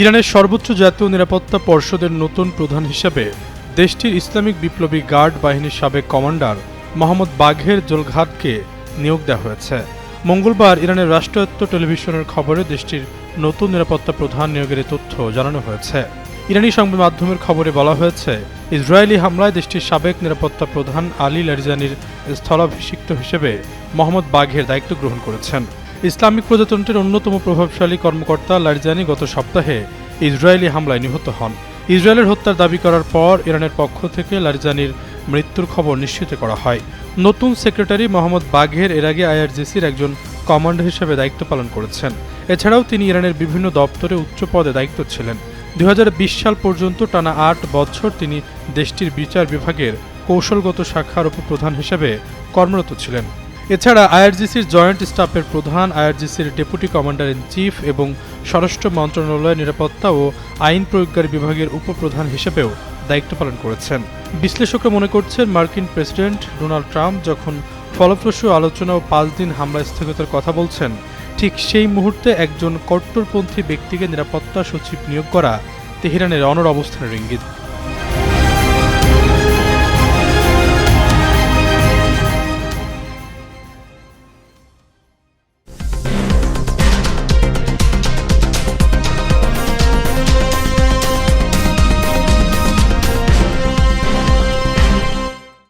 ইরানের সর্বোচ্চ জাতীয় নিরাপত্তা পর্ষদের নতুন প্রধান হিসেবে দেশটির ইসলামিক বিপ্লবী গার্ড বাহিনীর সাবেক কমান্ডার মোহাম্মদ বাঘের জোলঘাতকে নিয়োগ দেওয়া হয়েছে। মঙ্গলবার ইরানের রাষ্ট্রায়ত্ত টেলিভিশনের খবরে দেশটির নতুন নিরাপত্তা প্রধান নিয়োগের তথ্য জানানো হয়েছে। ইরানি সংবাদ মাধ্যমের খবরে বলা হয়েছে, ইসরায়েলি হামলায় দেশটির সাবেক নিরাপত্তা প্রধান আলী লারিজানির স্থলাভিষিক্ত হিসেবে মোহাম্মদ বাঘের দায়িত্ব গ্রহণ করেছেন। ইসলামিক প্রজাতন্ত্রের অন্যতম প্রভাবশালী কর্মকর্তা লারিজানি গত সপ্তাহে ইসরায়েলি হামলায় নিহত হন। ইসরায়েলের হত্যার দাবি করার পর ইরানের পক্ষ থেকে লারিজানির মৃত্যুর খবর নিশ্চিত করা হয়। নতুন সেক্রেটারি মোহাম্মদ বাঘের এর আগে আইআরজিসির একজন কমান্ডার হিসেবে দায়িত্ব পালন করেছেন। এছাড়াও তিনি ইরানের বিভিন্ন দপ্তরে উচ্চ পদে দায়িত্ব ছিলেন। 2020 সাল পর্যন্ত টানা 8 বছর তিনি দেশটির বিচার বিভাগের কৌশলগত শাখার উপপ্রধান হিসেবে কর্মরত ছিলেন। এছাড়া আইআরজিসির জয়েন্ট স্টাফের প্রধান, আইআরজিসির ডেপুটি কমান্ডার ইন চিফ এবং স্বরাষ্ট্র মন্ত্রণালয়ের নিরাপত্তা ও আইন প্রয়োগকারী বিভাগের উপপ্রধান হিসেবেও দায়িত্ব পালন করেছেন। বিশ্লেষকরা মনে করছেন, মার্কিন প্রেসিডেন্ট ডোনাল্ড ট্রাম্প যখন ফলপ্রসূ আলোচনা ও 5 দিন হামলা স্থগিতের কথা বলছেন, ঠিক সেই মুহূর্তে একজন কট্টরপন্থী ব্যক্তিকে নিরাপত্তা সচিব নিয়োগ করা তেহরানের অনড় অবস্থানের ইঙ্গিত।